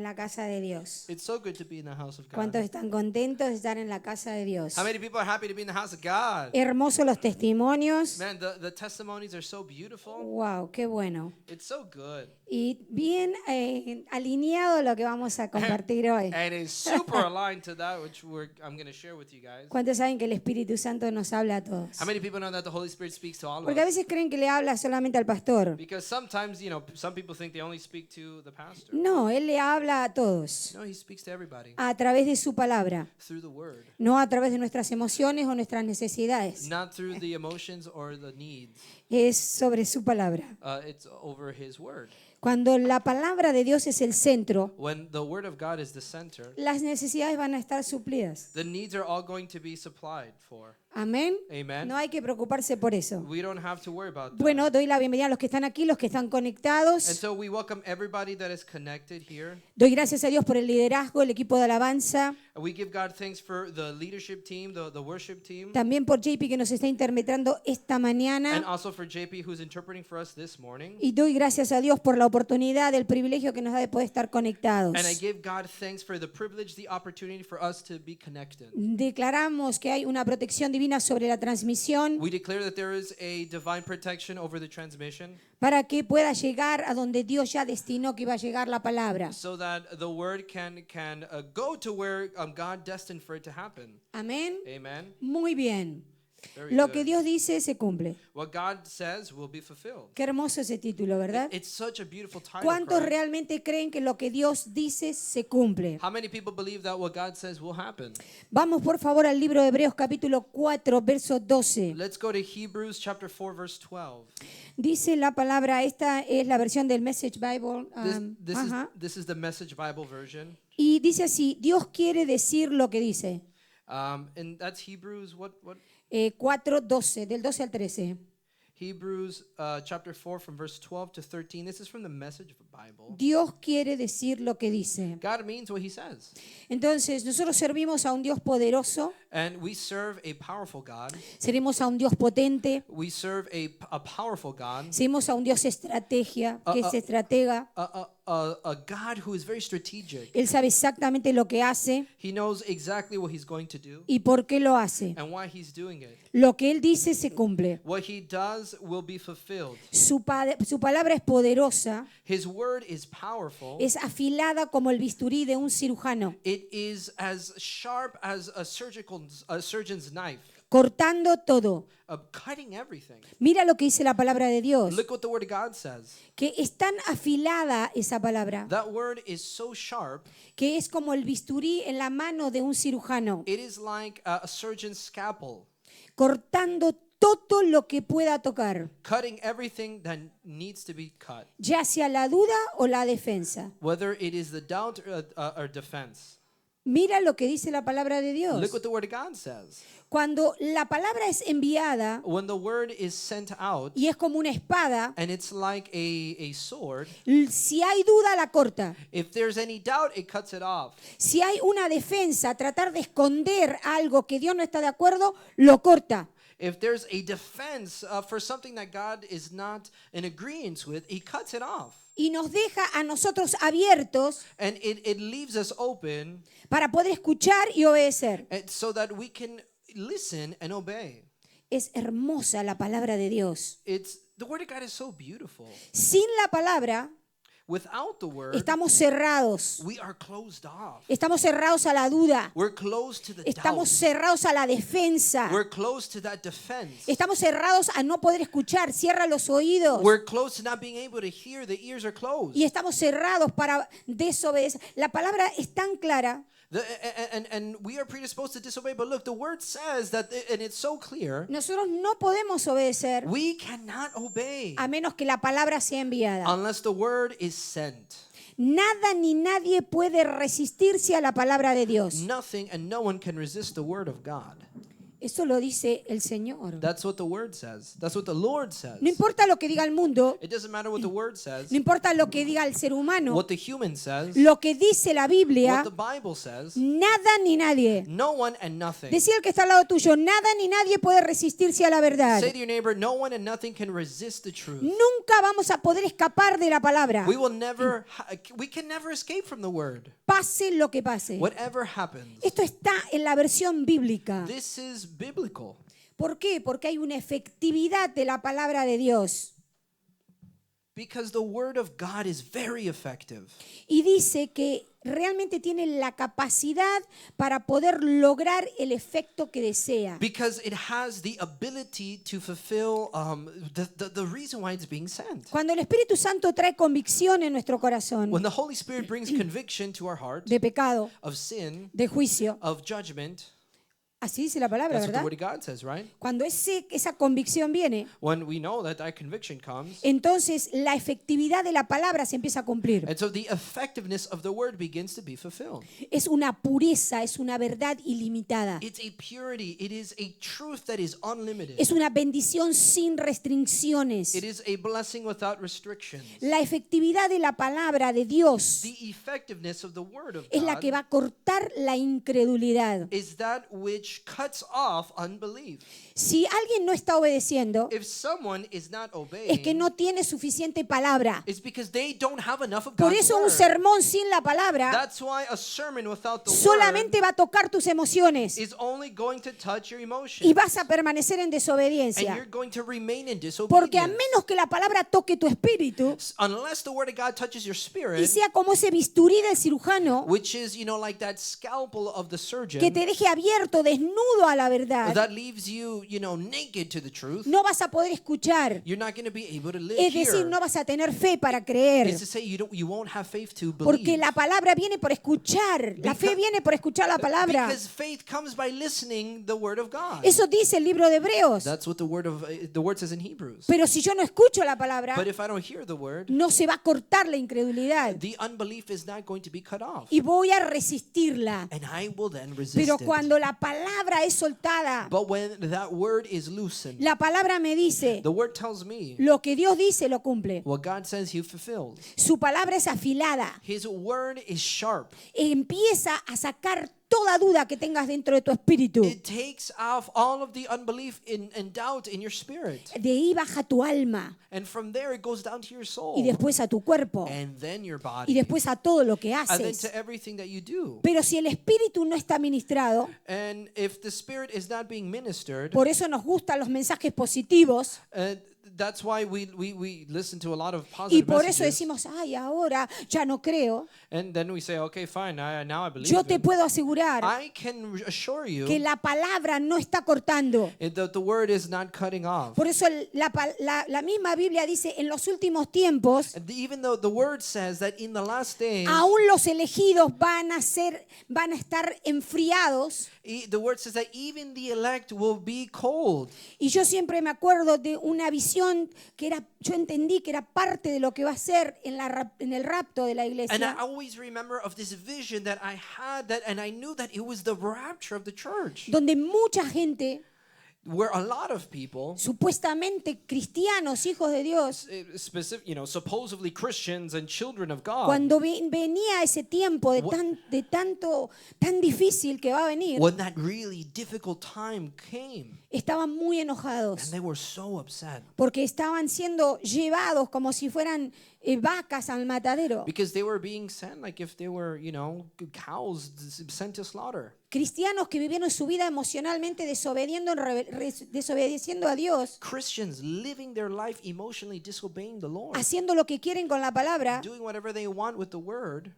en la casa de Dios? It's so good to be in the house of God. ¿Cuántos están contentos de estar en la casa de Dios? How many people are happy to be in the house of God? Hermosos los testimonios. Man, the testimonies are so beautiful. Wow, qué bueno. It's so good. Y bien alineado a lo que vamos a compartir hoy. And it's super aligned to that which I'm going to share with you guys. ¿Cuántos saben que el Espíritu Santo nos habla a todos? How many people know that the Holy Spirit speaks to all of Porque a us? veces creen que le habla solamente al pastor. Because sometimes, some people think they only speak to the pastor. No, Él le habla a todos No, he speaks to everybody a través de su palabra, through the word, no a través de nuestras emociones o nuestras necesidades. not through the emotions or the needs. Es sobre su palabra. It's over his word. Cuando la palabra de Dios es el centro, When the word of God is the center, las necesidades van a estar suplidas. the needs are all going to be supplied for. Amén. Amen. No hay que preocuparse por eso. We don't have to worry about that. Bueno, doy la bienvenida a los que están aquí, los que están And conectados. so we welcome everybody that is connected here. Doy gracias a Dios por el liderazgo, el equipo de alabanza. We give God thanks for the leadership team, the worship team, También por JP que nos está interpretando esta and mañana. also for JP who's interpreting for us this morning. Y doy gracias a Dios por la oportunidad, el privilegio que nos da de poder estar conectados. And I give God thanks for the privilege, the opportunity for us to be connected. Declaramos que hay una protección divina sobre la transmisión We declare that there is a divine protection over the transmission para que pueda llegar a donde Dios ya destinó que iba a llegar la palabra. so that the word can go to where God destined for it to happen. Amén. Amen. Muy bien. Very Lo good. que Dios dice se cumple. What God says will be fulfilled. Qué hermoso ese título, ¿verdad? It's such a beautiful title. ¿Cuántos Christ. realmente creen que lo que Dios dice se cumple? How many people believe that what God says will happen? Vamos por favor al libro de Hebreos capítulo 4, verso 12. Let's go to Hebrews chapter 4 verse 12. Dice la palabra, esta es la versión del Message Bible. This is the Message Bible version. Y dice así, Dios quiere decir lo que dice. And that's Hebrews 4, 12, del 12 al 13. Hebrews chapter 4 from verse 12 to 13. This is from the Message Bible. Dios quiere decir lo que dice. God means what he says. Entonces, nosotros servimos a un Dios poderoso, And we serve a powerful God. servimos a un Dios potente, We serve a powerful God. servimos a un Dios estrategia, que es estratega. A God who is very strategic. Él sabe exactamente lo que hace He knows exactly what he's going to do y por qué lo hace. and why he's doing it. Lo que Él dice se cumple. What he does will be fulfilled. Su palabra es poderosa, His word is powerful. es afilada como el bisturí de un cirujano, It is as sharp as a surgeon's knife, cortando todo. cutting everything. Mira lo que dice la palabra de Dios, Look what the word of God says. que es tan afilada esa palabra, That word is so sharp, que es como el bisturí en la mano de un cirujano, it is like a surgeon's scalpel, cortando todo lo que pueda tocar, cutting everything that needs to be cut, ya sea la duda o la defensa. whether it is the doubt or defense. Mira lo que dice la palabra de Look Dios. what the word of God says. Cuando la palabra es enviada When the word is sent out, y es como una espada, and it's like a sword, si hay duda la corta. if there's any doubt, it cuts it off. Si hay una defensa, tratar de esconder algo que Dios no está de acuerdo, lo corta. If there's a defense for something that God is not in agreement with, he cuts it off. Y nos deja a nosotros abiertos And it leaves us open para poder escuchar y obedecer. so that we can listen and obey. Es hermosa la palabra de Dios. The word of God is so beautiful. Sin la palabra, Without the word, estamos cerrados. we are closed off. Estamos cerrados a la duda. We're closed to the Estamos doubt. cerrados a la defensa. We're closed to that defense. Estamos cerrados a no poder escuchar. Cierra los oídos. We're close to not being able to hear. The ears are closed. Y estamos cerrados para desobedecer. La palabra es tan clara. And we are predisposed to disobey. But look, the word says that, and it's so clear, Nosotros no podemos obedecer we cannot obey a menos que la palabra sea enviada. unless the word is sent. Nada ni nadie puede resistirse a la palabra de Dios. Nothing and no one can resist the word of God. Eso lo dice el Señor. That's what the word says. That's what the Lord says. No importa lo que diga el mundo, It doesn't matter what the word says, no importa lo que diga el ser humano, what the human says, lo que dice la Biblia, what the Bible says. nada ni nadie. No one and nothing. Decía el que está al lado tuyo, nada ni nadie puede resistirse a la verdad. Say to your neighbor, no one and nothing can resist the truth. Nunca vamos a poder escapar de la palabra, We can never escape from the word. pase lo que pase. Whatever happens. Esto está en la versión bíblica. This is biblical. ¿Por qué? Porque hay una efectividad de la palabra de Dios. Because the word of God is very effective. Y dice que realmente tiene la capacidad para poder lograr el efecto que desea. Because it has the ability to fulfill the reason why it's being sent. Cuando el Espíritu Santo trae convicción en nuestro corazón When the Holy Spirit brings conviction to our heart de pecado, of sin, de juicio, of judgment, así dice la palabra, that's what the ¿verdad? word of God says, right? Cuando esa convicción viene, When we know that conviction comes, entonces la efectividad de la palabra se empieza a cumplir. and so the effectiveness of the word begins to be fulfilled. Es una pureza, es una verdad ilimitada. It's a purity. It is a truth that is unlimited. Es una bendición sin restricciones. It is a blessing without restrictions. La efectividad de la palabra de Dios The effectiveness of the word of es la que God va a cortar la incredulidad. is that which cuts off unbelief. Si alguien no está obedeciendo, If someone is not es que obeying, no tiene suficiente palabra. it's because they don't have enough of Por God's eso un word. sermón sin la palabra That's why a sermon without the word solamente va a tocar tus emociones is only going to touch your y emotions. vas a permanecer en And desobediencia. you're going to remain in Porque a disobedience. menos que la palabra toque tu espíritu Unless the word of God touches your y spirit, sea como ese bisturí del cirujano which is, like that scalpel of the que surgeon te deje abierto, desnudo a la verdad, that leaves you, naked to the truth, no vas a poder escuchar. you're not going to be able to live Es decir, here. no vas a tener fe para creer. It's to say you won't have faith to Porque believe. la palabra viene por escuchar. La fe viene por escuchar la palabra. Because faith comes by listening the word of God. Eso dice el libro de Hebreos. That's what the word says in Hebrews. Pero si yo no escucho la palabra, But if I don't hear the word, no se va a cortar la incredulidad. the unbelief is not going to be cut off. Y voy a resistirla. And I will then resist Pero it. cuando la palabra es soltada, But when that word is loosened, la palabra me dice, the word tells me lo que Dios dice lo cumple. what God says he fulfills. Su palabra es afilada. His word is sharp. Empieza a sacar toda duda que tengas dentro de tu espíritu. It takes off all of the unbelief and doubt in your spirit. De ahí baja tu alma And from there it goes down to your soul. y después a tu cuerpo And then your y body. después a todo lo que And then haces. to everything that you do. Pero si el espíritu no está ministrado, And if the spirit is not being ministered, por eso nos gustan los mensajes positivos that's why we listen to a lot of y positive por eso messages. decimos, ay, ahora ya no creo. And then we say, okay, fine, now I believe Yo te it. puedo asegurar I can assure you que la palabra no está cortando. that the word is not cutting off. Por eso la misma Biblia dice, en los últimos tiempos, And even though the word says that in the last days, aún los elegidos van a estar enfriados. the word says that even the elect will be cold. Y yo siempre me acuerdo de una visión yo entendí que era parte de lo que va a ser en el rapto de la And I iglesia. always remember of this vision that I had, and I knew that it was the rapture of the church, Donde mucha gente, where a lot of people, supuestamente cristianos, hijos de Dios, supposedly Christians and children of God, cuando venía ese tiempo tan difícil que va a venir, when that really difficult time came, estaban muy and enojados they were so upset porque estaban siendo llevados como si fueran vacas al matadero. because they were being sent like if they were, cows sent to slaughter. Cristianos que vivieron su vida emocionalmente desobedeciendo a Dios, Christians living their life emotionally disobeying the Lord, haciendo lo que quieren con la palabra, doing whatever they want with the word,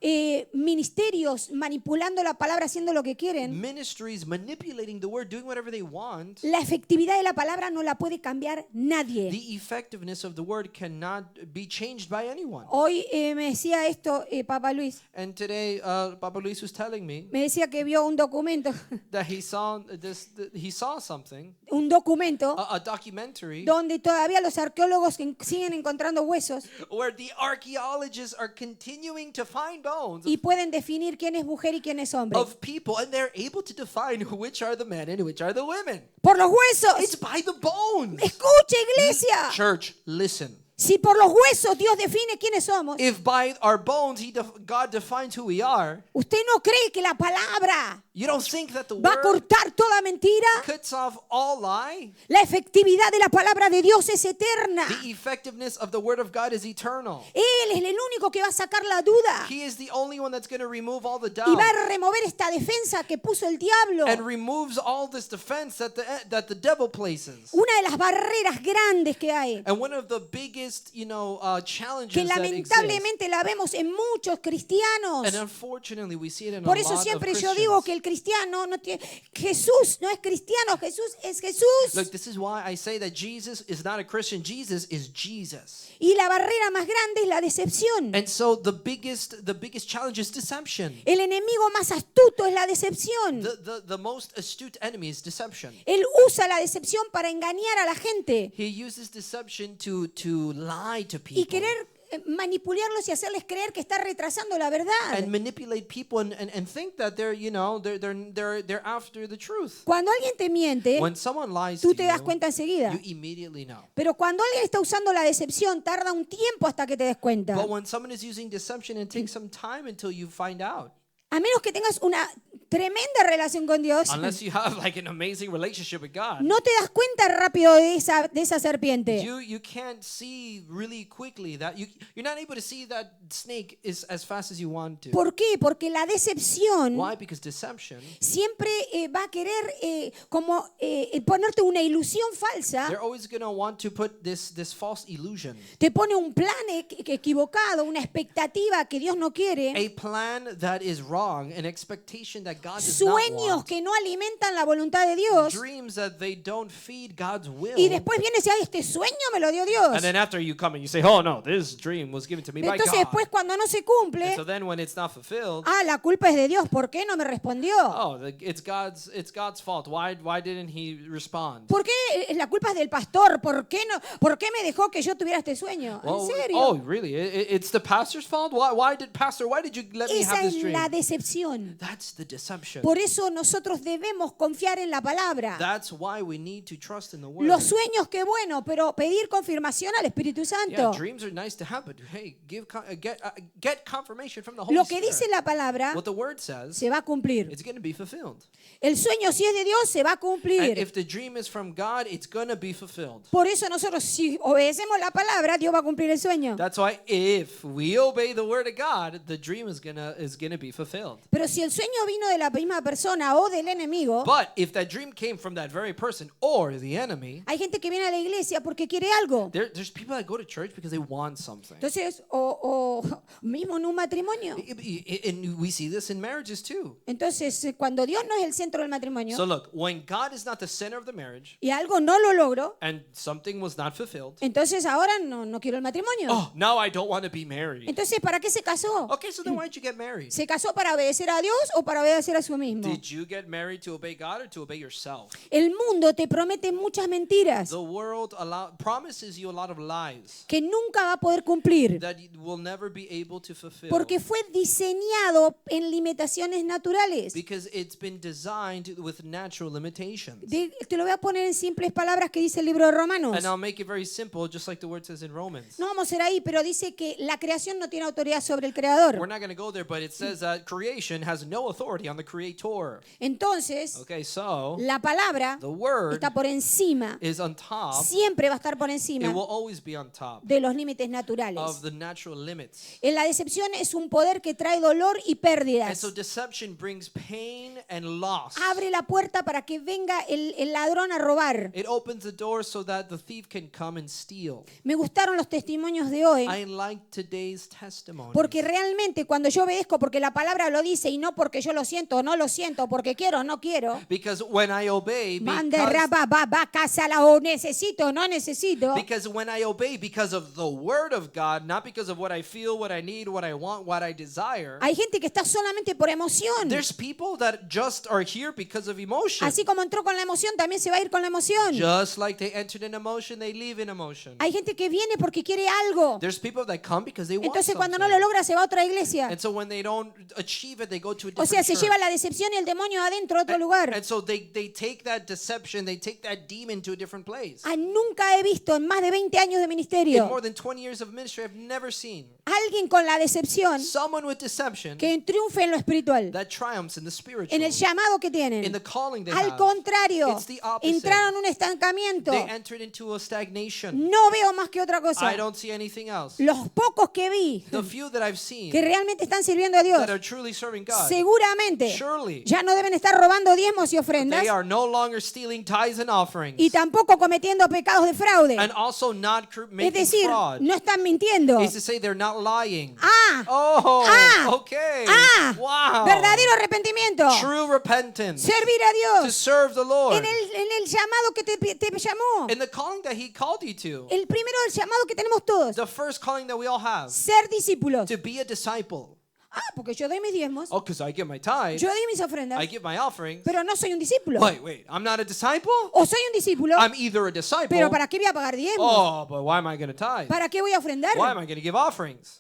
ministerios manipulando la palabra, haciendo lo que quieren. ministries manipulating the word, doing whatever they want. La efectividad de la palabra no la puede cambiar nadie. The effectiveness of the word cannot be changed by anyone. Hoy me decía esto Papa Luis, And today, Papa Luis was telling me me decía que vio un documento documento, that he saw something, un documento a documentary, donde todavía los arqueólogos siguen encontrando huesos where the archaeologists are continuing to find bones y pueden definir quién es mujer y quién es hombre. of people, and they're able to define which are the men and which are the women. Por los huesos. It's by the bones. Escucha, iglesia. Church, listen. Si por los huesos Dios define quiénes somos, If by our bones God defines who we are, ¿usted no cree que la palabra you don't think that the va a word cortar toda mentira? cuts off all lie? La efectividad de la palabra de Dios es eterna. The effectiveness of the word of God is eternal. Él es el único que va a sacar la duda He is the only one that's going to remove all the y doubt va a remover esta defensa que puso el diablo. and removes all this defense that the devil places. Una de las barreras grandes que hay, And one of the biggest, challenges que that exist. lamentablemente la vemos en muchos cristianos. And unfortunately, we see it in Por a eso lot siempre of yo digo Christians. que el cristiano no tiene... Jesús no es cristiano, Jesús es Jesús. Look, this is why I say that Jesus is not a Christian. Jesus is Jesus. Y la barrera más grande es la decepción. And so the biggest challenge is deception. El enemigo más astuto es la decepción. The most astute enemy is deception. Él usa la decepción para engañar a la gente He uses deception to lie to y people querer manipularlos y hacerles creer que está retrasando la verdad. and manipulate people and think that they're after the truth. Cuando alguien te miente, When someone lies tú to te das you, cuenta enseguida. you immediately know. Pero cuando alguien está usando la decepción, tarda un tiempo hasta que te des cuenta. But when someone is using deception, it takes some time until you find out. A menos que tengas una tremenda relación con Dios, Unless you have like an amazing relationship with God. no te das cuenta rápido de esa serpiente. You can't see really quickly that you're not able to see that snake is as fast as you want to. ¿Por qué? Porque la decepción Why? Because deception, siempre va a querer ponerte una ilusión falsa. they're always going to want to put this false illusion. Te pone un plan equivocado, una expectativa que Dios no quiere, A plan that is wrong, an expectation that God does not sueños want, que no alimentan la voluntad de Dios. dreams that they don't feed God's will. Y después viene y dice, ay, este sueño me lo dio Dios. And then after you come and you say, oh no, this dream was given to me by Entonces God. después cuando no se cumple, And so then when it's not fulfilled, la culpa es de Dios, ¿por qué no me respondió? it's God's fault. Why didn't he respond? ¿Por qué la culpa es del pastor? ¿Por qué me dejó que yo tuviera este sueño? ¿En serio? Oh, really? It's the pastor's fault? Why did you let me Esa have es this dream? la decepción. That's the deception. Por eso nosotros debemos confiar en la palabra. That's why we need to trust in the word. Los sueños, qué bueno, pero pedir confirmación al Espíritu Yeah, Santo. dreams are nice to have, but hey, get confirmation from the Holy Lo que Spirit. dice la palabra What the word says, se va a cumplir. it's going to be fulfilled. El sueño, si es de Dios, se va a And cumplir. if the dream is from God, it's going to be fulfilled. Por eso nosotros, si obedecemos la palabra, Dios va a cumplir el sueño. That's why if we obey the word of God, the dream is gonna be fulfilled. Pero si el sueño vino de la misma persona o del enemigo, But if that dream came from that very person or the enemy, hay gente que viene a la iglesia porque quiere algo. there's people that go to church because they want something. Entonces, o mismo en un matrimonio. And we see this in marriages too. Entonces, cuando Dios no es el centro del matrimonio So look, when God is not the center of the marriage y algo no lo logro, and something was not fulfilled, entonces ahora no quiero el matrimonio. oh, now I don't want to be married. Entonces, ¿para qué se casó? Okay, so then why did you get married? ¿Se casó para obedecer a Dios o para obedecer a sí mismo? Did you get married to obey God or to obey yourself? El mundo te promete muchas mentiras The world promises you a lot of lies que nunca va a poder cumplir that you will never be able to fulfill. porque fue diseñado en limitaciones naturales. Because it's been designed with natural limitations. Te lo voy a poner en simples palabras que dice el libro de Romanos. And I'll make it very simple, just like the word says in Romans. No vamos a ir ahí, pero dice que la creación no tiene autoridad sobre el creador. We're not going to go there, but it says that creation has no authority on the creator. Entonces, Okay, so la palabra the word está por encima, is on top. siempre va a estar por It encima will always be on top de los límites naturales. of the natural limits. En la decepción es un poder que trae dolor y And pérdidas. so deception brings pain and loss. Abre la puerta para que venga el ladrón a robar. It opens the door so that the thief can come and steal. Me gustaron los testimonios de hoy, I like today's testimony. porque realmente cuando yo obedezco, porque la palabra lo dice y no porque yo lo siento siento, no lo siento, porque quiero, no quiero. Because when I obey, Mande raba, va, casa la o necesito, no necesito. because when I obey because of the word of God, not because of what I feel, what I need, what I want, what I desire. Hay gente que está solamente por emoción. There's people that just are here because of emotion. Así como entró con la emoción, también se va a ir con la emoción. Just like they entered in emotion, they leave in emotion. Hay gente que viene porque quiere algo. There's people that come because they want Entonces cuando no something. lo logra se va a otra iglesia. And so when they don't achieve it, they go to a O different sea, se church. lleva la decepción y el demonio adentro a otro lugar. And so they take that deception, they take that demon to a different place. Nunca he visto en más de 20 años de In ministerio more than 20 years of ministry, I've never seen alguien con la decepción someone with deception que triunfe en lo espiritual, that triumphs in the spiritual, en el llamado que in tienen. the calling they Al have. contrario, It's the opposite. entraron en un estancamiento. They entered into a stagnation. No veo más que otra cosa. I don't see anything else. Los pocos que vi The few that I've seen que realmente están sirviendo a Dios, that are truly serving God, seguramente surely ya no deben estar robando diezmos y ofrendas they are no longer stealing tithes and offerings, y tampoco cometiendo pecados de fraude. and also not Es making decir, fraud. no están mintiendo. Is to say they're not lying. Ah, Oh, Ah. okay. ah, Wow. verdadero arrepentimiento. True repentance. Servir a To Dios serve the Lord. en el llamado que te llamó. In the calling that He called you to. El primero del llamado que tenemos todos. The first calling that we all have. Ser discípulos. To be a disciple. Porque yo doy mis diezmos, Oh, because I give my tithe. yo doy mis ofrendas, I give my offerings. pero no soy un discípulo. Wait. I'm not a disciple? O soy un discípulo, I'm either a disciple. pero ¿para qué voy a pagar diezmos? Oh, but why am I going to tithe? ¿Para qué voy a ofrendar? Why am I going to give offerings?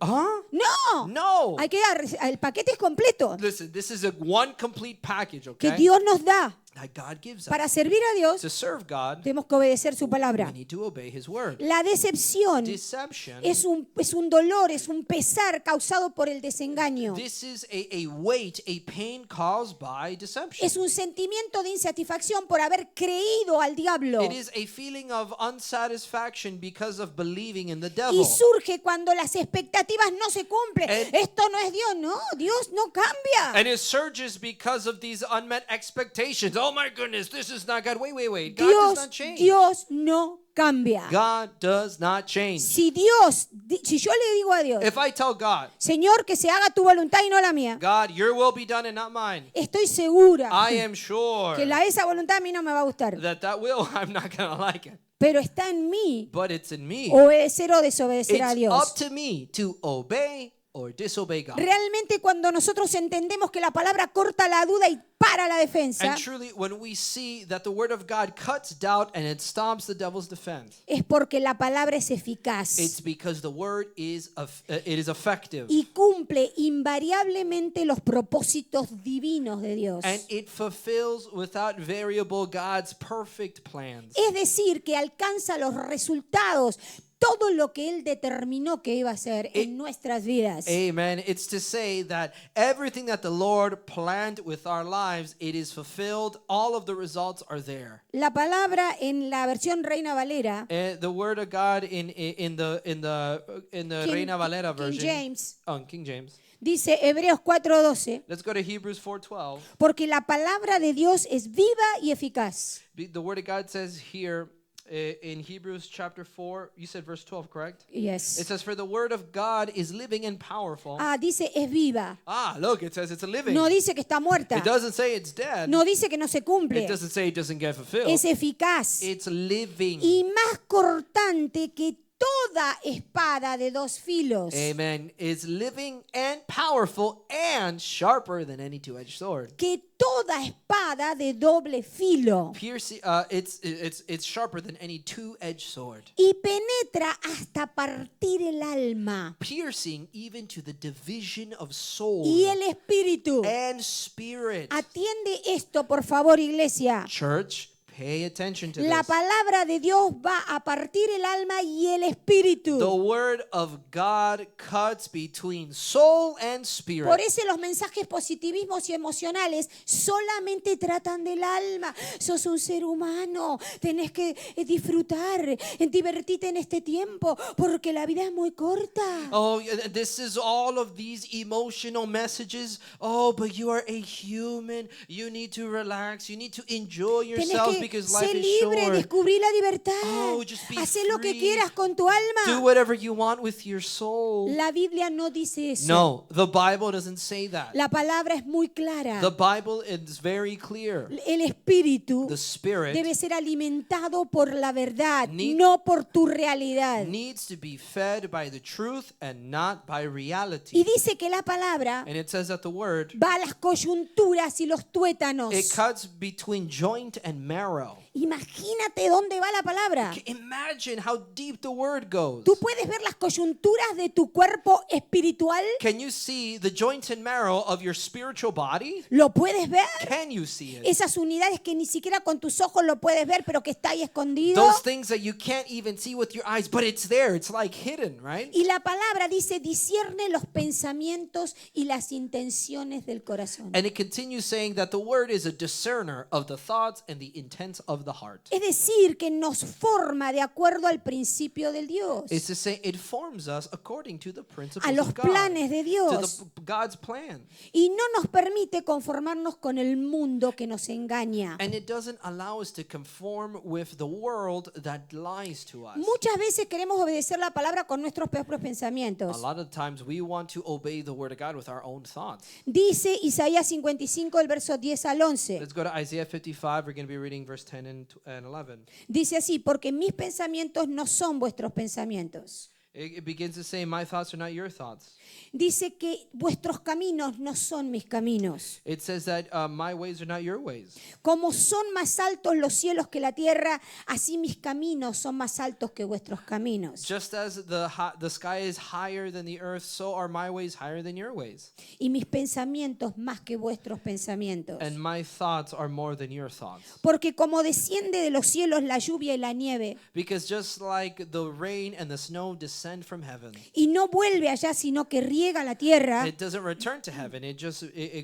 Huh? No. No. Hay que dar, el paquete es completo Listen, this is a one complete package, que okay? Dios nos da. That God gives us. Para servir a Dios To serve God, tenemos que obedecer su we palabra. need to obey His word. La decepción Deception. es un dolor, es un pesar causado por el desengaño. This is a weight, a pain caused by deception. Es un sentimiento de insatisfacción por haber creído al diablo. It is a feeling of unsatisfaction because of believing in the Y devil. surge cuando las expectativas no se cumplen. And- Esto no es Dios, no, Dios no cambia. And it surges because of these unmet expectations. Oh my goodness, this is not God. Wait. God does not change. Dios no cambia. God does not change. Si yo le digo a Dios, If I tell God, Señor, que se haga tu voluntad y no la mía, God, your will be done and not mine, estoy segura I am sure que esa voluntad a mí no me va a gustar. that will, I'm not going to like it. Pero está en mí But it's in me. obedecer o desobedecer a It's Dios. up to me to obey or disobey God. Realmente cuando nosotros entendemos que la palabra corta la duda y para la defensa, And truly, when we see that the word of God cuts doubt and it stops the devil's defense, es porque la palabra es eficaz it's because the word is it is effective y cumple invariablemente los propósitos divinos de Dios. and it fulfills without variable God's perfect plans. Es decir, que alcanza los resultados, todo lo que Él determinó que iba a hacer en nuestras vidas. Amen. It's to say that everything that the Lord planned with our lives, it is fulfilled. All of the results are there. La palabra en la versión Reina Valera, The word of God in the King- Reina Valera King version, James, King James. dice Hebreos 4:12, Let's go to Hebrews 4:12. porque la palabra de Dios es viva y eficaz. The word of God says here in Hebrews chapter 4, you said verse 12, correct? It Yes. says, for the word of God is living and powerful. Dice es viva. Look, it says it's a living. No dice que está muerta. It doesn't say it's dead. No dice que no se cumple. It doesn't say it doesn't get fulfilled. Es eficaz. It's living. Y más cortante que toda espada de dos filos. Amen. It's living and powerful and sharper than any two-edged sword. Que toda espada de doble filo. Piercing, it's sharper than any two-edged sword. Y penetra hasta partir el alma Piercing even to the division of soul y el espíritu. and spirit. Atiende esto, por favor, iglesia. Church, pay attention to La this. palabra de Dios va a partir el alma y el espíritu. The word of God cuts between soul and spirit. Por eso los mensajes positivismos y emocionales solamente tratan del alma. Sos un ser humano, tenés que disfrutar, divertirte en este tiempo, porque la vida es muy corta. Oh, this is all of these emotional messages. Oh, but you are a human. You need to relax. You need to enjoy yourself que because Sé life is libre, short. descubrí la libertad. Oh, just be Haz lo que free. quieras con tu Do alma. whatever you want with your soul. La Biblia no dice eso. No, the Bible doesn't say that. La palabra es muy clara. The Bible is very clear. El espíritu The Spirit debe ser alimentado por la verdad, Need- no por tu realidad. needs to be fed by the truth and not by Y reality. dice que la palabra And it says that the word, va a las coyunturas y los tuétanos. it cuts between joint and marrow. Imagínate dónde va la palabra. Imagine how deep the word goes. Tú puedes ver las coyunturas de tu cuerpo espiritual. Can you see the joint and marrow of your spiritual body? ¿Lo puedes ver? Can you see it? Esas unidades que ni siquiera con tus ojos lo puedes ver, pero que está ahí escondido. Those things that you can't even see with your eyes, but it's there. It's like hidden, right? Y la palabra dice, discierne los pensamientos y las intenciones del corazón. And it continues saying that the word is a discerner of the thoughts and the intents of the heart. Es decir, que nos forma de acuerdo al principio del Dios, It's to say it forms us according to the principles a los of God, planes de to Dios, God's plan. y no nos permite conformarnos con el mundo que nos engaña. And it doesn't allow us to conform with the world that lies to us. Muchas veces queremos obedecer la palabra con nuestros propios A pensamientos. lot of times we want to obey the word of God with our own thoughts. Dice Isaías 55, el verso 10 al 11. Let's go to Isaiah 55. We're going to be reading verse 10 and 11. Dice así, porque mis pensamientos no son vuestros pensamientos. It begins to say, my thoughts are not your thoughts. Dice que vuestros caminos no son mis caminos. It says that my ways are not your ways. Como son más altos los cielos que la tierra, así mis caminos son más altos que vuestros caminos. Just as the sky is higher than the earth, so are my ways higher than your ways. Y mis pensamientos más que vuestros pensamientos. And my thoughts are more than your thoughts. Porque como desciende de los cielos la lluvia y la nieve, Because just like the rain and the snow descend from heaven, y no vuelve allá, sino que riega la tierra it doesn't return to heaven. It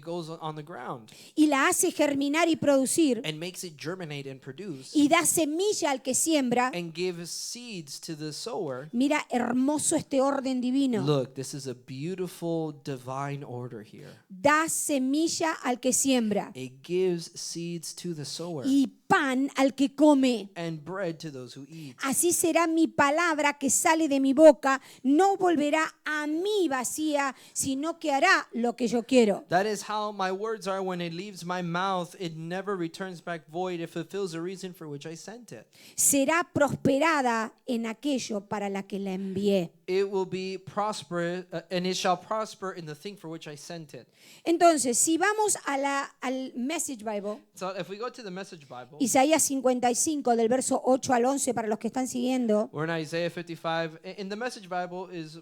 goes on the ground y la hace germinar y producir, and makes it germinate and produce y da semilla al que siembra. and gives seeds to the sower. Mira, hermoso este orden divino. Look, this is a beautiful divine order here. Da semilla al que siembra It gives seeds to the sower y pan al que come. and bread to those who eat. Así será mi palabra que sale de mi boca, no volverá a mí vacía, sino que hará lo que yo quiero. That is how my words are when it leaves my mouth. It never returns back void. It fulfills the reason for which I sent it. Será prosperada en aquello para la que la envié. It will be prosperous, and it shall prosper in the thing for which I sent it. Entonces, si vamos al Message Bible, So if we go to the Message Bible, Isaías 55 del verso 8 al 11 para los que están siguiendo, we're in Isaiah 55. In the Message Bible is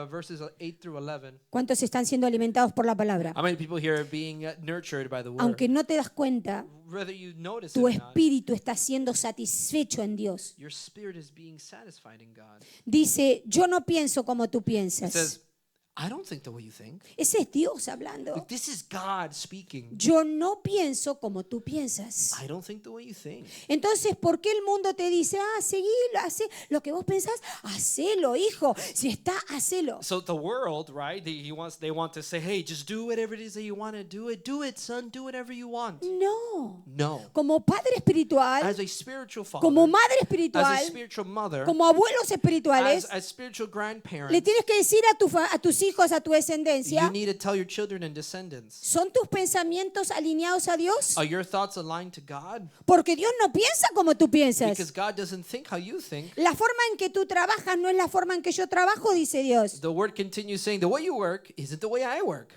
verses 8 through 11. ¿cuántos están siendo alimentados por la palabra? How many people here are being nurtured by the word? Aunque no te das cuenta, Whether you notice tu it or not, espíritu está siendo satisfecho en Dios. your spirit is being satisfied in God. Dice, yo no pienso como tú It piensas. says, I don't think the way you think. Ese es Dios hablando. Like, this is God speaking. Yo no pienso como tú piensas. I don't think the way you think. Entonces, ¿por qué el mundo te dice, seguilo, hace lo que vos pensás? Hacelo, hijo. Si está, hacelo. So the world, right? They want to say, hey, just do whatever it is that you want to do it. Do it, son. Do whatever you want. No. No. Como padre espiritual, As a spiritual father, como madre as a espiritual, spiritual mother, como abuelos espirituales, as spiritual le grandparents, tienes que decir a tus hijos, a tu you descendencia, need to tell your children and descendants, ¿son tus pensamientos alineados a Dios? are your thoughts aligned to God? Porque Dios no piensa como tú piensas. Because God doesn't think how you think. La forma en que tú trabajas no es la forma en que yo trabajo, dice Dios. The word continues saying, the way you work isn't the way I work.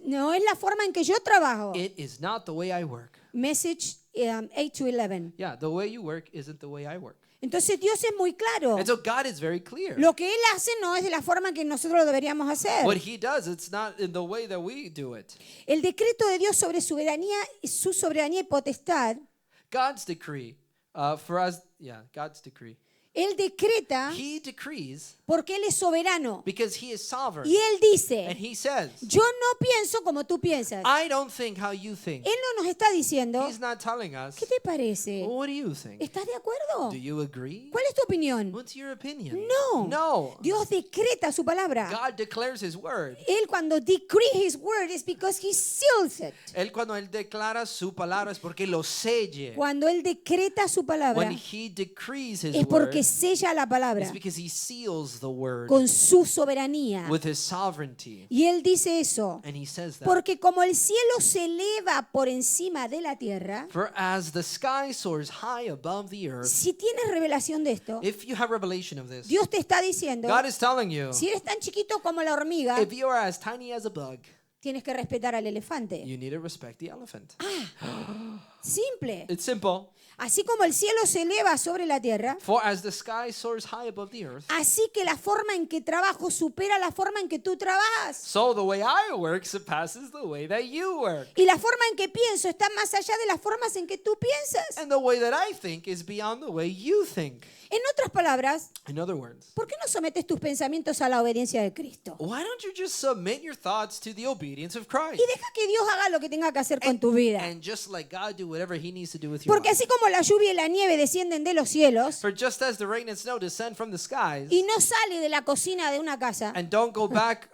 No es la forma en que yo trabajo. It is not the way I work. Message 8 to 11. Yeah, the way you work isn't the way I work. Entonces Dios es muy claro. And so God is very clear. Lo que Él hace no es de la forma en que nosotros lo deberíamos hacer. What he does, it's not in the way that we do it. El decreto de Dios sobre su soberanía y potestad God's decree for us, God's decree. Él decreta He decrees porque Él es soberano. because he is sovereign. Y Él dice, And he says, yo no pienso como tú piensas. I don't think how you think. Él no nos está diciendo, He's not telling us. ¿qué te parece? What do you think? ¿Estás de acuerdo? Do you agree? ¿Cuál es tu opinión? What's your opinion? No. No. Dios decreta su palabra. God declares his word. Él cuando decree his word is because he seals it. Cuando él declara su palabra es porque lo sella. Cuando Él decreta su palabra When he decrees his es word, porque sella la palabra it's because he seals the word con su soberanía. with his sovereignty. Y Él dice eso And he says that. porque como el cielo se eleva por encima de la tierra, For as the sky soars high above the earth, si tienes revelación de esto, if you have revelation of this, Dios te está diciendo, God is telling you, si eres tan chiquito como la hormiga, if you are as tiny as a bug, tienes que respetar al elefante. you need to respect the elephant. Simple. It's simple. Así como el cielo se eleva sobre la tierra, For as the sky soars high above the earth, así que la forma en que trabajo supera la forma en que tú trabajas. so the way I work surpasses the way that you work. Y la forma en que pienso está más allá de las formas en que tú piensas. And the way that I think is beyond the way you think. En otras palabras, In other words, ¿por qué no sometes tus pensamientos a la obediencia de Cristo? why don't you just submit your thoughts to the obedience of Christ? Y deja que Dios haga lo que tenga que hacer con tu vida. And just let God do whatever he needs to do with your Porque life. así como la lluvia y la nieve descienden de los cielos For just as the rain and snow descend from the skies y no sale de la cocina de una casa, and don't go back,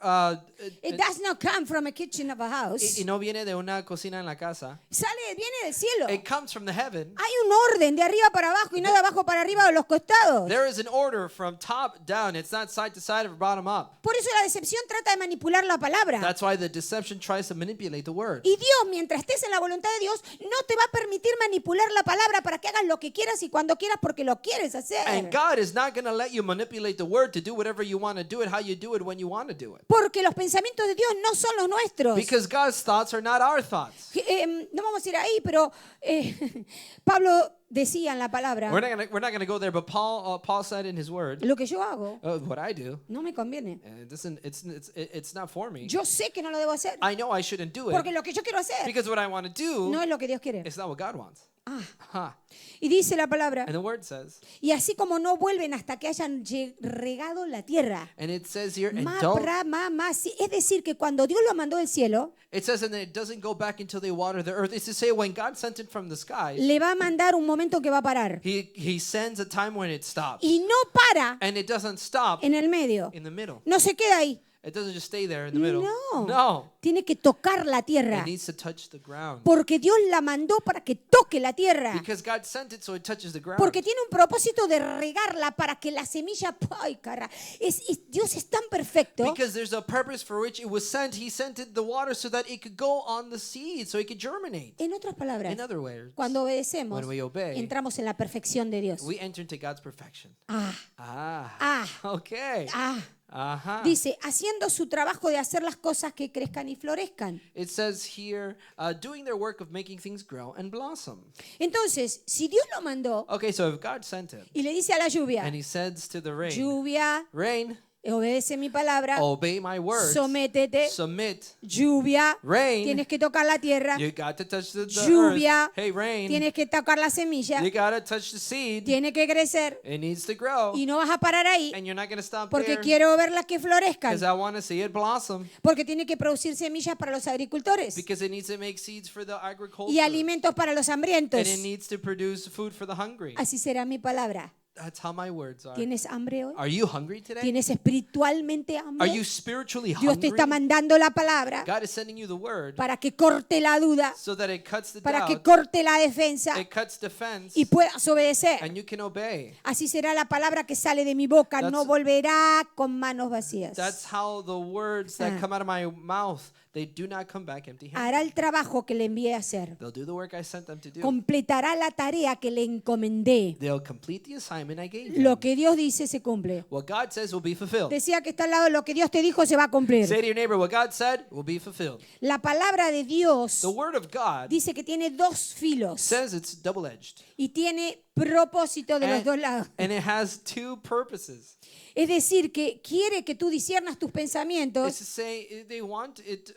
it does not come from a kitchen of a house, y no viene de una cocina en la casa, viene del cielo. it comes from the heaven. Hay un orden de arriba para abajo y no de abajo para arriba o los costados. There is an order from top down. It's not side to side or bottom up. Por eso la decepción trata de manipular la palabra. That's why the deception tries to manipulate the word. Y Dios, mientras estés en la voluntad de Dios, no te va a permitir manipular la palabra para que hagas lo que quieras y cuando quieras porque lo quieres hacer. And God is not going to let you manipulate the word to do whatever you want to do it, how you do it, when you want to do it. Porque los pensamientos de Dios no son los nuestros. Because God's thoughts are not our thoughts. No vamos a ir ahí, pero Pablo decía en la palabra, We're not gonna go there, but Paul said in his word, lo que yo hago what I do, no me conviene. it's not for me. Yo sé que no lo debo hacer. I know I shouldn't do Porque it lo que yo quiero hacer because what I want to do no es lo que Dios quiere. is not what God wants. Ah. Huh. Y dice la palabra, And the word says, y así como no vuelven hasta que hayan regado la tierra. and it says here, and Ma, don't. pra, ma, ma, si. Es decir, que cuando Dios lo mandó del cielo, It says, and it doesn't go back until they water the earth. It's to say, when God sent it from the skies, le va a mandar un momento que va a parar. He sends a time when it stops, Y no para and it doesn't stop en el medio. in the middle. No se queda ahí. It doesn't just stay there in the middle. No. No. Tiene que tocar la tierra. It needs to touch the ground. Porque Dios la mandó para que toque la tierra. Because God sent it so it touches the ground. Porque tiene un propósito de regarla para que la semilla... ¡Ay, cara! Dios es tan perfecto Because there's a purpose for which it was sent. He sent it the water so that it could go on the seed, so it could germinate. En otras palabras, In other words, cuando obedecemos, when we obey, entramos en la perfección de Dios. we enter into God's perfection. Ah, Ah. Okay. ah. Uh-huh. Dice, haciendo su trabajo de hacer las cosas que crezcan y florezcan. It says here, doing their work of making things grow and blossom. Entonces, si Dios lo mandó Okay, so if God sent it, y le dice a la lluvia, and he says to the rain, lluvia, rain, obedece mi palabra, obey my words, sométete, submit, lluvia, rain, tienes que tocar la tierra, you got to touch the lluvia, earth. Hey, rain, tienes que tocar la semilla, you got to touch the seed. tiene que crecer It needs to grow. y no vas a parar ahí And you're not going to stop porque there quiero verlas que florezcan, because I want to see it blossom. porque tiene que producir semillas para los agricultores Because it needs to make seeds for the agriculture. y alimentos para los hambrientos. And it needs to produce food for the hungry. Así será mi palabra. That's how my words are. ¿Tienes hambre hoy? Are you hungry today? ¿Tienes espiritualmente Are hambre? you spiritually Dios te hungry? está mandando la palabra God is sending you the word para que corte la duda, so that it cuts the para que doubt, corte la defensa it cuts defense, y puedas obedecer. and you can obey. Así será la palabra que sale de mi boca, no That's- volverá con manos vacías. That's how the words that Ah. come out of my mouth, they do not come back empty-handed. Hará el trabajo que le envié a hacer. They'll do the work I sent them to do. Completará la tarea que le encomendé. They'll complete the assignment I gave them. Lo que Dios dice se cumple. What God says will be fulfilled. Decía que está al lado, lo que Dios te dijo se va a Say cumplir. to your neighbor, what God said will be fulfilled. La palabra de Dios The word of God dice que tiene dos filos says it's double-edged. y tiene propósito de los dos lados. And it has two purposes. Es decir, que quiere que tú disiernas tus It's pensamientos, to say they want it.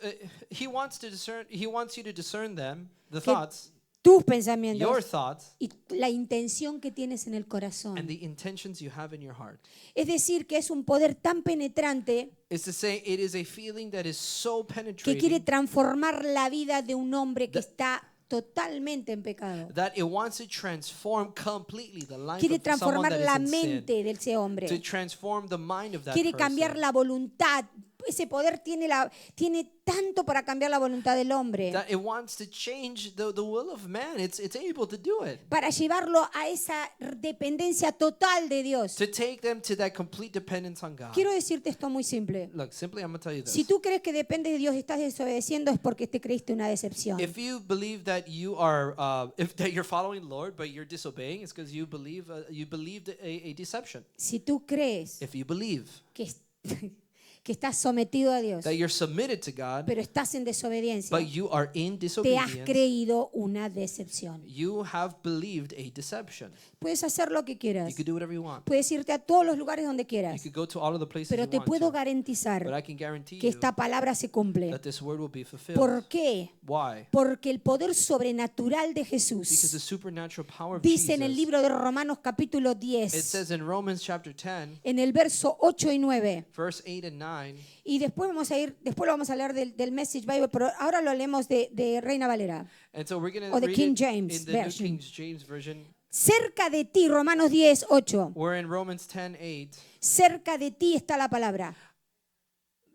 He wants you to discern them, the thoughts, tus your pensamientos thoughts, y la intención que tienes en el and corazón. the intentions you have in your heart. Es decir, que es un poder tan penetrante Is to say it is a feeling that is so que quiere penetrating transformar la vida de un hombre que está totalmente en pecado. that it wants to transform completely the life Quiere of someone transformar that la is in sin. mente de ese To hombre. transform the mind of that Quiere cambiar person. la voluntad. Ese poder tiene tanto para cambiar la voluntad del hombre, That it wants to change the will of man. It's able to do it. para llevarlo a esa dependencia total de Dios. To take them to that complete dependence on God. Quiero decirte esto muy simple. Look, simply I'm going to tell you this. Si tú crees que dependes de Dios y estás desobedeciendo, es porque te creíste una decepción. If you believe that you are, that you're following the Lord, but you're disobeying, it's because you believed a deception. Si tú crees If you believe que, que estás sometido a Dios, that you're submitted to God, pero estás en desobediencia, but you are in te has disobedience, creído una decepción. you have believed a deception. Puedes hacer lo que You quieras. could do whatever you want. Puedes irte a todos los lugares donde You quieras. could go to all of the places Pero you te want puedo to, garantizar but I can guarantee que you esta palabra se cumple. that this word will be fulfilled. ¿Por qué? Why? Porque el poder sobrenatural de Because the Jesús supernatural power of dice en el Jesus, libro de Romanos capítulo it 10, says in Romans chapter 10, en el verso 8 y 9. verse 8 and 9, Y después lo vamos a leer del Message Bible, pero ahora lo leemos de Reina Valera. and so we're going O to the read King it James in the New version. King James Version. Cerca de ti, Romanos 10, 8. We're in Romans 10:8. Cerca de ti está la palabra.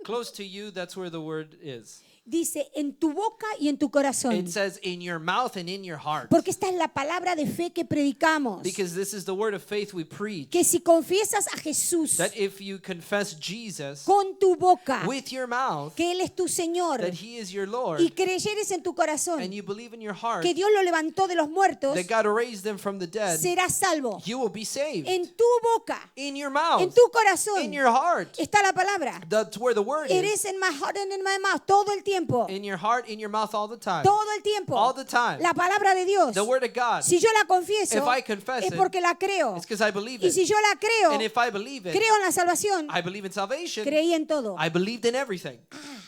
Close to you, that's where the word is. Dice, en tu boca y en tu corazón. It says in your mouth and in your heart. Porque esta es la palabra de fe que predicamos. Because this is the word of faith we preach. Que si confiesas a Jesús That if you confess Jesus con tu boca, with your mouth, que Él es tu Señor, that he is your Lord, y creyeres en tu corazón and you believe in your heart que Dios lo levantó de los muertos, that God raised them from the dead, serás salvo. you will be saved. En tu boca, In your en mouth, tu corazón, in your heart. está la palabra. That's where the word It is. is in my heart and in my mouth, todo el tiempo. In your heart, in your mouth all the time. Todo el tiempo. All the time. La palabra de Dios. The word of God. Si yo la confieso, If I confess es it, porque la creo. It's because I believe Y it. si yo la creo, And if I believe it, creo en la salvación, I believe in salvation. creí en todo. I believed in everything.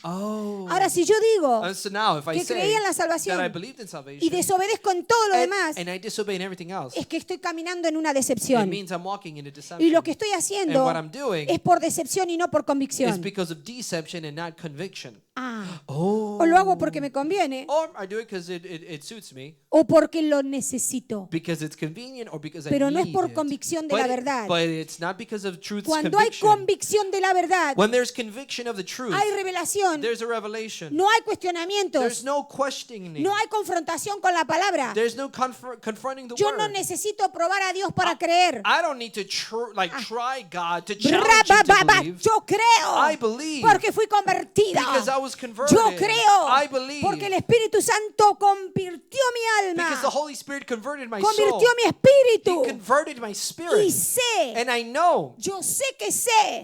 Oh. Ahora, si yo digo And so now, if I que say creí en la that I salvación believed in y salvation desobedezco en todo lo demás, and I disobey in everything else, es que estoy caminando en una it decepción. means I'm walking in a Y deception. lo que estoy And haciendo what I'm doing es por decepción y no por is convicción. because of deception and not conviction. Ah. Oh. O lo hago porque me conviene Or I do it because it suits me, o porque lo necesito. because it's convenient, or because I Pero no es need por it. convicción de la verdad. But it's not because of truth's Cuando hay conviction. convicción de la verdad, When there's conviction of the truth, hay revelación, there's a revelation. no hay There's cuestionamientos, no questioning. no hay confrontación con la palabra. There's no confronting the Yo no word. necesito probar a Dios para creer. I don't need to try God to challenge you to believe. Yo creo I believe porque fui convertida. because I was converted. Yo creo I believe porque el Espíritu Santo convirtió mi alma, because the Holy Spirit converted my soul. convirtió mi He espíritu converted my y spirit. sé, And I know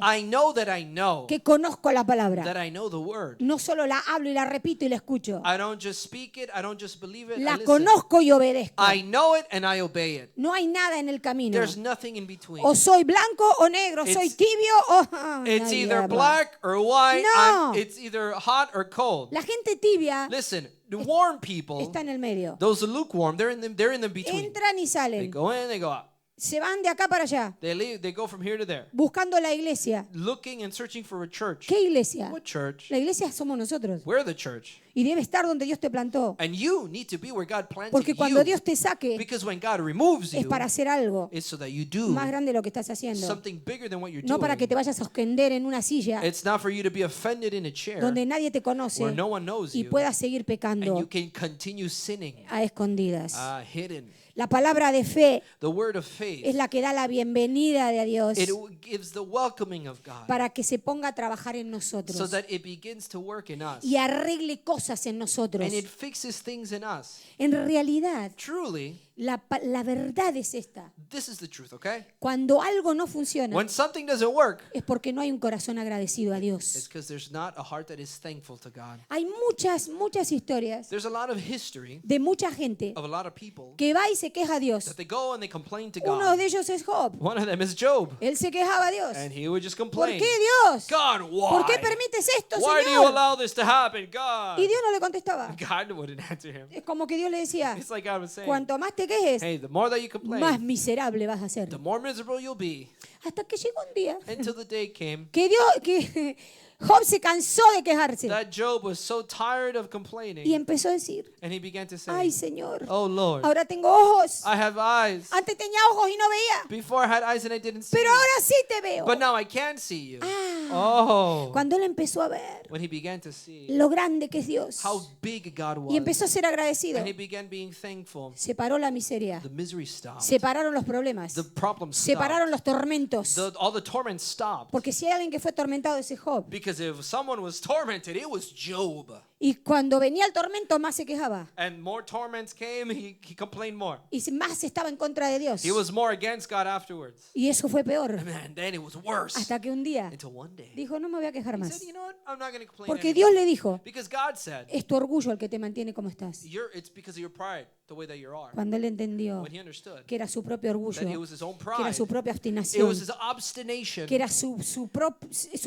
I know that I know que conozco la palabra. that I know the word. No solo la hablo y la repito y la escucho. I don't just speak it, I don't just believe it, I La listen. conozco y obedezco. I know it and I obey it. No hay nada en el camino. There's nothing in between. O soy blanco o negro, soy It's- tibio o... It's Ay, either diablo. black or white. No. It's either hot or cold. La gente tibia Listen, the warm people, está en el medio. those lukewarm, they're in the between. Entran y They salen. go in, they go out. Se van de acá para allá, They leave, they go from here to there, buscando la iglesia. looking and searching for a church. ¿Qué iglesia? What church? La iglesia somos nosotros. We're the church. Y debe estar donde Dios te plantó. And you need to be where God planted Porque cuando you. Dios te saque, Because when God removes es you, para hacer algo it's so that you do más grande de lo que estás haciendo. something bigger than what you're No para que doing. te vayas a esconder en una silla It's not for you to be offended in a chair donde nadie te conoce where no one knows y you puedas seguir and pecando you can continue sinning a escondidas. hidden. La palabra de fe The word of faith, es la que da la bienvenida de Dios it gives the welcoming of God para que se ponga a trabajar en so nosotros that it begins to work in us. y arregle cosas en nosotros. And it fixes things in us. En realidad, Truly, la verdad es esta. this is the truth, okay? Cuando algo no funciona, When something doesn't work, es porque no hay un corazón agradecido a it's Dios. because there's not a heart that is thankful to God. Hay muchas historias There's a lot of history de mucha gente of a lot of people que va y se queja a Dios. that they go and they complain to Uno God. de ellos es Job. One of them is Job. Él se quejaba a Dios. And he would just ¿Por complain. qué Dios? God, why? ¿Por qué permites esto, Why do you Señor? allow this to happen, God? Y Dios no le contestaba. God wouldn't answer him. Es como que Dios le decía, It's like God was saying, cuanto más te quejes, hey, the more that you más complain, miserable vas a ser. the more miserable you'll be. Hasta que llegó un día Until the day came que Job se cansó de quejarse that Job was so tired of y complaining, empezó a decir, and he began to ay say, Señor, oh Lord, ahora tengo ojos. I have eyes. Antes tenía ojos y no veía, Before I had eyes and I didn't see pero you. ahora sí te veo. But now I can see you. Ah, Oh. cuando él empezó a ver When he began to see lo grande que es Dios how big God y empezó a was, ser agradecido, and he began being thankful, se paró la miseria, the misery stopped. se pararon los problemas, The problems se pararon stopped. los tormentos. All the torment stopped. Porque si hay alguien que fue atormentado, ese Job. Because if someone was tormented, it was Job. Y cuando venía el tormento, más se quejaba. And more torments came, he complained more. Y más estaba en contra de Dios. He was more against God afterwards. Y eso fue peor. And then it was worse. Hasta que un día Until one day, dijo, no me voy a quejar he más. said, you know what? I'm not going to complain Porque anymore. Dios le dijo, Because God said, es tu orgullo el que te mantiene como estás. it's because of your pride, the way that you are. Cuando él entendió When he understood que era su propio that it orgullo, was his own que era pride, su propia it obstinación, was his obstination, que era su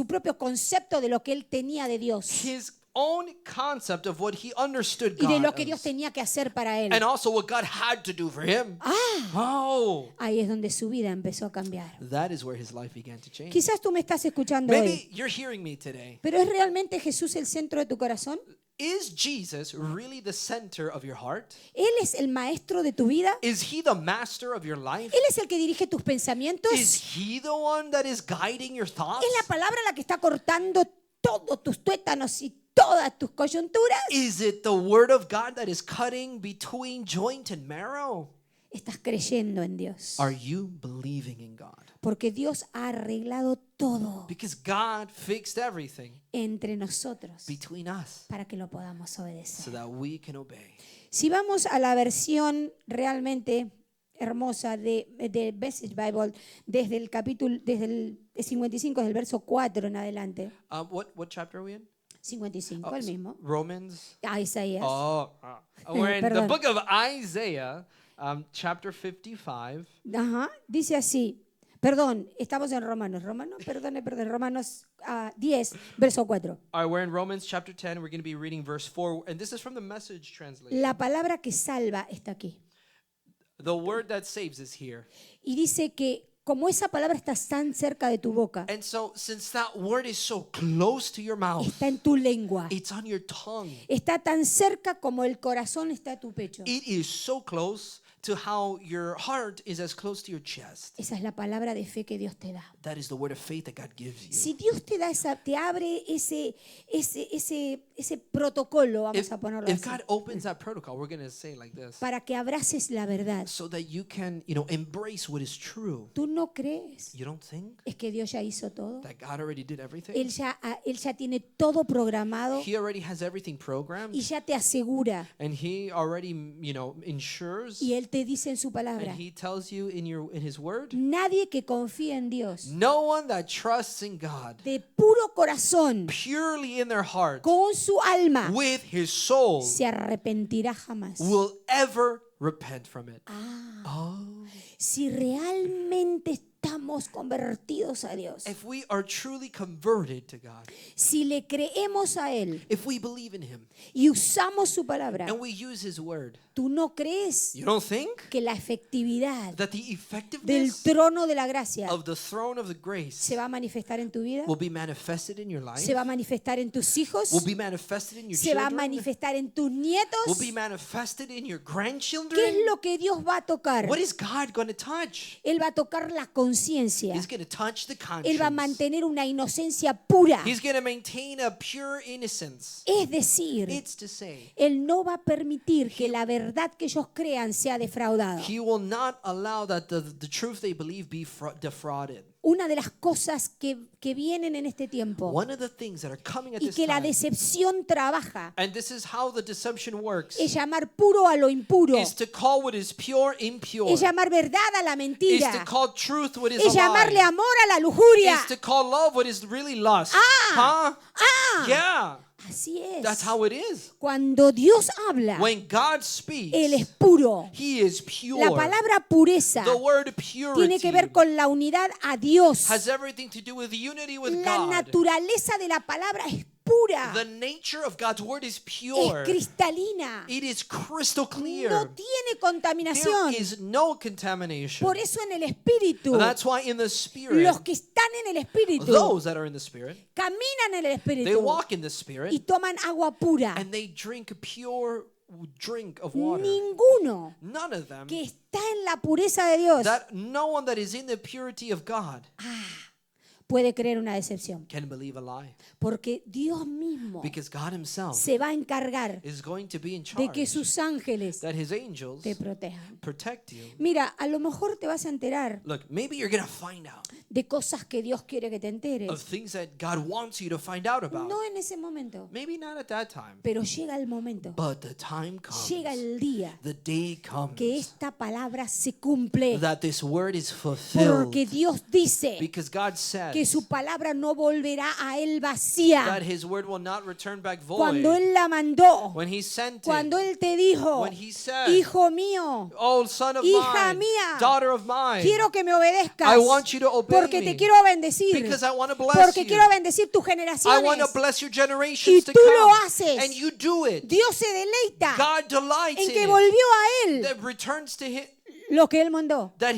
propio concepto de lo que él tenía de Dios his own concept of what he understood y de God lo que Dios as, tenía que hacer para él. and also what God had to do for him. Ah, Oh, ahí es donde su vida empezó a cambiar. that is where his life began to change. Quizás tú me estás escuchando Maybe hoy, you're hearing me today. pero ¿es realmente Jesús el centro de tu corazón? Is Jesus really the center of your heart? ¿Él es el maestro de tu vida? Is he the master of your life? ¿Él es el que dirige tus pensamientos? Is he the one that is guiding your thoughts? ¿Es la palabra la que está cortando todos tus tuétanos y todas tus coyunturas? Is it the word of God that is cutting between joint and marrow? Estás creyendo en Dios. Are you believing in God? Porque Dios ha arreglado todo Because God fixed everything entre nosotros between us para que lo podamos so obedecer. that we can obey. Si vamos a la versión realmente hermosa de Message Bible, desde el 55, del verso 4 en adelante. What chapter are we in? 55, el mismo. Romans. Isaías. We're in the Perdón. book of Isaiah, chapter 55. Ajá, dice así. Perdón, estamos en Romanos. Romanos 10, verso 4. All right, we're in Romans chapter 10. We're going to be reading verse 4, and this is from the Message translation. La palabra que salva está aquí. The word that saves is here. Y dice que como esa palabra está tan cerca de tu boca, And so, since that word is so close to your mouth, está en tu lengua, it's on your tongue. está tan cerca como el corazón está a tu pecho. It is so close to how your heart is as close to your chest. Esa es la palabra de fe que Dios te da. That is the word of faith that God gives you. Si Dios te da te abre ese protocolo, vamos If, a ponerlo if así, God opens that protocol, we're going to say it like this, para que abraces la verdad. so that you can, embrace what is true. ¿Tú no crees? You don't think Es que Dios ya hizo todo. that God already did everything? Él ya tiene todo programado He already has everything programmed, y ya te asegura. and He already, ensures, Y Él te dice en su palabra, and He tells you in His word, nadie que confíe en Dios no one that trusts in God de puro corazón, purely in their heart con su alma, with his soul se arrepentirá jamás. will ever repent from it. Si realmente estamos convertidos a Dios, If we are truly converted to God, si le creemos a Él if we believe in Him y usamos su palabra, and we use His word, ¿tú no crees you don't think que la efectividad that the del effectiveness trono de la gracia of the throne of the grace se va a manifestar en tu vida? will be manifested in your life, ¿Se va a manifestar en tus hijos? will be manifested in your ¿Se va a children, manifestar en tus will nietos? be manifested in your ¿Qué es grandchildren? lo que Dios va a tocar? What is God going to touch? Él va a tocar la conciencia. He's going to touch the Él va a conscience. mantener una inocencia pura. He's going to maintain a pure innocence. Es decir, It's to say, Él no va a permitir que la verdad que ellos crean sea defraudada. He will not allow that the truth they believe be defrauded. Una de las cosas que vienen en este tiempo One of the things that are coming at y this que la time, decepción trabaja and this is how the deception works, es llamar puro a lo impuro, is to call what is pure impure, es llamar verdad a la is mentira, to call truth what is es a llamarle lie, amor a la lujuria. is to call love what is really lust. Huh? Yeah, Así es. that's how it is. Cuando Dios habla, When God Él speaks, es puro. He is pure. La palabra pureza The word tiene que ver purity con la unidad a Dios. has everything to do with unity with La God. naturaleza de la palabra es pura, The nature of God's word is es pure. cristalina, It is crystal clear. no tiene There contaminación. is no contamination. Por eso en el espíritu, That's why in the Spirit, los que están en el espíritu those that are in the Spirit, caminan en el they espíritu walk in the y Spirit toman agua pura. and they drink pure drink of water. Ninguno None of them, que está en la pureza de Dios no one that is in the purity of God puede creer una decepción. can believe a lie. Porque Dios mismo Because God himself se va a encargar is going to be in de que charge, sus ángeles that his angels te protejan. protect you. Mira, a lo mejor te vas a enterar Look, maybe you're going to find out de cosas que Dios quiere que te of enteres. things that God wants you to find out about. No en ese momento, Maybe not at that time, pero llega el momento, but the time comes, llega el día the day que comes esta palabra se cumple. that this word is fulfilled. Porque Dios dice Because God que says su palabra no volverá a él vacía. that his word will not return back Cuando void. él la mandó, When he sent cuando it, él te dijo, when he said, hijo mío, oh, son of hija mine, mía, daughter of mine, quiero que me obedezcas, I want you to obey porque me te quiero bendecir, because I want to bless porque you. quiero bendecir tus I want to generaciones. bless your Y generations to tú lo come. haces. And you do it. Dios se deleita God delights en in que it. volvió a él That returns to him, lo que él mandó. that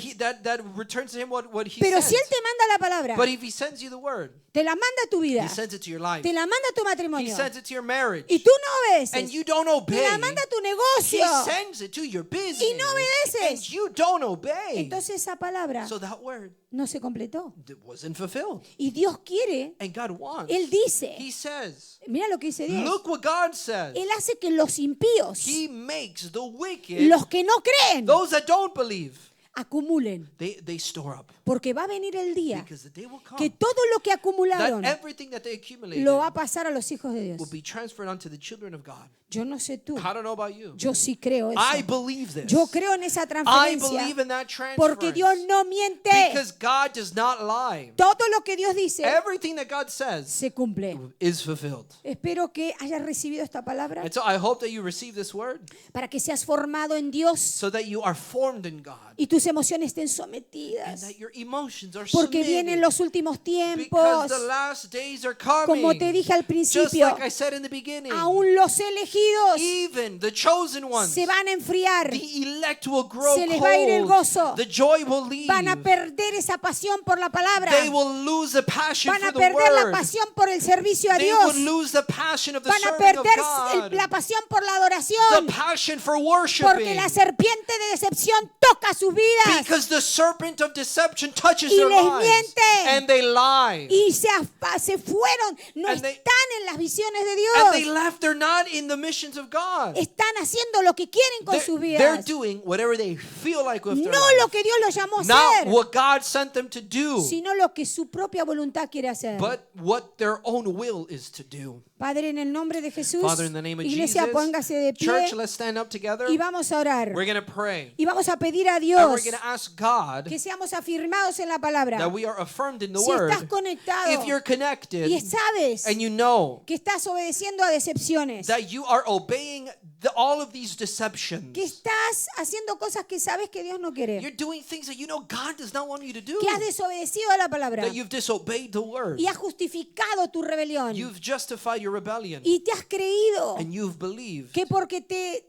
returns to him what he Pero sent. si él te manda la palabra, But if he sends you the word, te la manda a tu vida, he sends it to your life. te la manda a tu He matrimonio, sends it to your marriage. y tú no And obedeces, you don't te obey. la manda a tu He negocio, sends it to your business. y no obedeces. And you don't obey. Entonces esa palabra So that word no se completó. wasn't fulfilled. Y Dios quiere, And God wants. Él dice, He says, mira lo que dice Dios, look what God says. Él hace que los impíos, He makes the wicked, los que no creen, those that don't believe, acumulen. they store up. Porque va a venir el día Because the day will come que todo lo que acumularon that everything that they accumulated lo va a pasar a los hijos de will Dios. be transferred onto the children of God. Yo no sé tú, I don't know about you. yo sí creo I eso. believe this. Yo creo en esa I transferencia believe in that transference. porque Dios no miente. Because God does not lie. Todo lo que Dios dice Everything that God says se cumple. is fulfilled. Espero que hayas recibido esta palabra And so I hope that you receive this word para que seas formado en Dios so that you are formed in God y tus emociones estén and sometidas. that your emotions are Porque vienen submitted. los últimos tiempos. Because the last days are coming. Como te dije al Just principio, like I said in the beginning. aún los elegidos Even the chosen ones, se van a enfriar. the elect will grow Se les va a ir el cold. gozo. The joy will leave. Van a perder esa pasión por la palabra. They will lose the passion Van a for the perder la word. pasión por el servicio a They Dios. will lose the passion of the Van a serving of perder God. la pasión por la The adoración. passion for Porque worshiping. la serpiente de decepción toca sus vidas. Because the serpent of deception touches Y their les lives. miente. And they lie. Y se fueron. No And they- están en las visiones de And they Dios. left. They're not in the missions of God. Están haciendo lo que quieren con sus They're vidas. doing whatever they feel like with their No life. lo que Dios los llamó a Not hacer, what God sent them to do, sino lo que su propia voluntad quiere hacer. but what their own will is to do. Padre, en el nombre de Jesús, Father, in the name of iglesia, Jesus, póngase de pie church, let's stand up together. y vamos a orar. We're going to pray. Y vamos a pedir a And Dios we're going to ask God que seamos afirmados en la palabra. that we are affirmed in the Si word. estás conectado If you're connected y sabes and you know que estás obedeciendo a decepciones, that you are obeying all of these deceptions, que estás haciendo cosas que sabes que Dios no quiere, you're doing things that you know God does not want you to do, que has desobedecido a la palabra that you've disobeyed the word, y has justificado tu rebelión you've justified your rebellion, y te has creído and you've believed que porque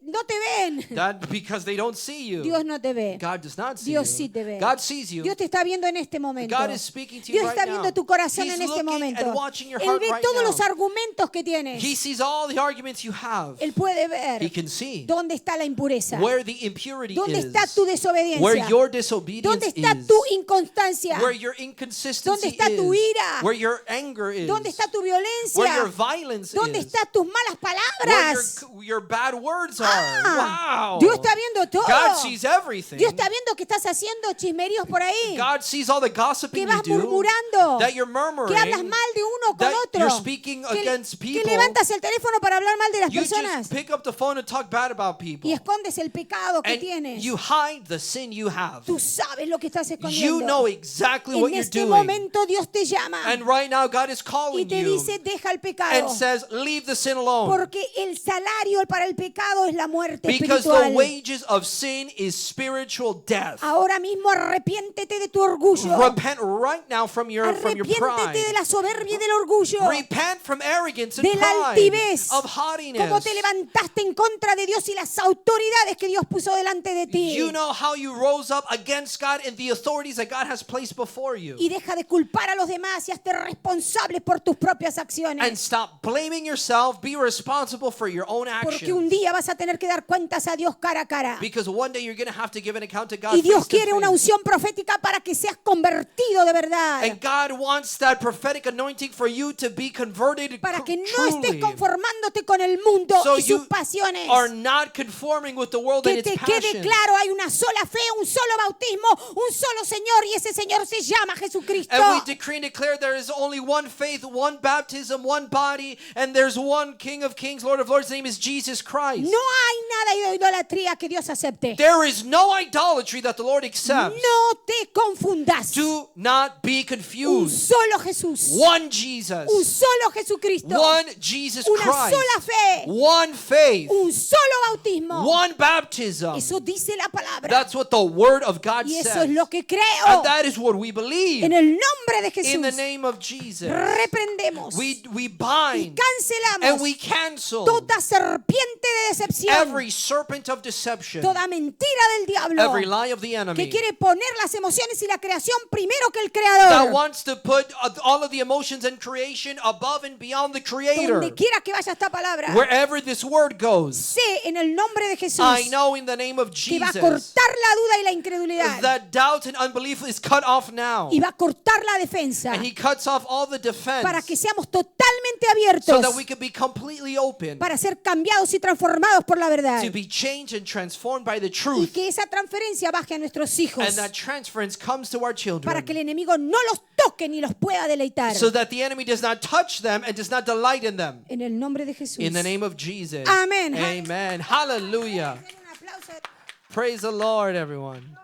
no te ven, that because they don't see you, Dios no te ve. God does not see Dios you. sí te ve. God sees you. Dios te está viendo en este momento. God is speaking to you Dios right está now. viendo tu corazón He's en este looking momento. and watching your Él heart ve right todos now. los argumentos que tienes. He sees all the arguments you have. Él puede ver He can see dónde está la impureza, where the impurity dónde is, está tu where desobediencia, your disobedience dónde está is, tu inconstancia, where your inconsistency dónde está tu is, ira, where your anger is, dónde está tu where your violencia, violence dónde is, están tus malas where palabras. your bad words are. Ah, Wow. Dios está viendo todo. God sees everything. Dios está viendo que estás haciendo chismeríos por ahí, God sees all the gossiping que vas you do, murmurando, that you're murmuring, que hablas mal de uno con that otro, you're speaking que against people. levantas el teléfono para hablar mal de las You personas. just pick up the phone want to talk bad about people. Y escondes el pecado que And tienes. you hide the sin you have. Tú sabes lo que estás You escondiendo. know exactly what En you're este doing. momento Dios te llama And right now God is y calling te you dice, deja el and pecado. says, leave the sin alone. Porque el salario para el pecado es la muerte Because the espiritual. wages of sin is spiritual death. Ahora mismo arrepiéntete de tu orgullo. Repent right now from your Arrepiéntete de pride. la soberbia y del orgullo. Repent from arrogance and De la pride, altivez. of Cómo haughtiness. te levantaste en contra de Dios y las autoridades que Dios puso delante de ti. You know how you rose up against God and the authorities that God has placed before you. Y deja de culpar a los demás y hazte responsable por tus propias And acciones. stop blaming yourself. Be responsible for your own Porque un actions. día vas a tener que dar cuentas a Dios cara a cara. Because one day you're going to have to give an account to God Y Dios face to quiere una face. unción profética para que seas convertido de verdad. And God wants that prophetic anointing for you to be converted Para que no estés truly. conformándote con el mundo So y sus you pasiones. are not conforming with the world and Que its te quede passions. claro, hay una sola fe, un solo bautismo, un solo Señor y ese Señor se llama Jesucristo. And we decree and declare there is only one faith, one baptism, one body, and there's one King of Kings, Lord of Lords. His name is Jesus Christ. No hay nada de idolatría que Dios acepte. There is no idolatry that the Lord accepts. No te confundas. Do not be Un confused. solo Jesús. One Jesus, Un solo Jesucristo. one Jesus Una Christ, sola fe. one faith, Un solo bautismo. one baptism. Eso dice la palabra. That's what the Word of God Y eso says. es lo que creo. And that is what we believe. En el nombre de In the Jesús. name of Jesus, Reprendemos. we Y bind cancelamos and we cancel toda serpiente de decepción. every serpent of deception, Toda mentira del diablo. every lie of the Que enemy quiere poner las emociones y la creación primero que el that Creador. wants to put all of the emotions and creation above and beyond the Creator. Donde quiera que vaya esta palabra. Wherever this word goes, Sé en el nombre de Jesús I know in the name of que va a Jesus cortar la duda y la incredulidad. that doubt and unbelief is cut off now. Y va a cortar la defensa. And He cuts off all the defense Para que seamos totalmente so abiertos. that we can be completely open Para ser cambiados y transformados por la verdad. to be changed and transformed by the Y truth. que esa transferencia baje a nuestros hijos. And that transference comes to our Para children que el enemigo no los toque ni los pueda deleitar. so that the enemy does not touch them and does not delight in them. En el nombre de Jesús. In the name of Jesus. Amén. Amen. Hallelujah. Den un aplauso. Praise the Lord, everyone.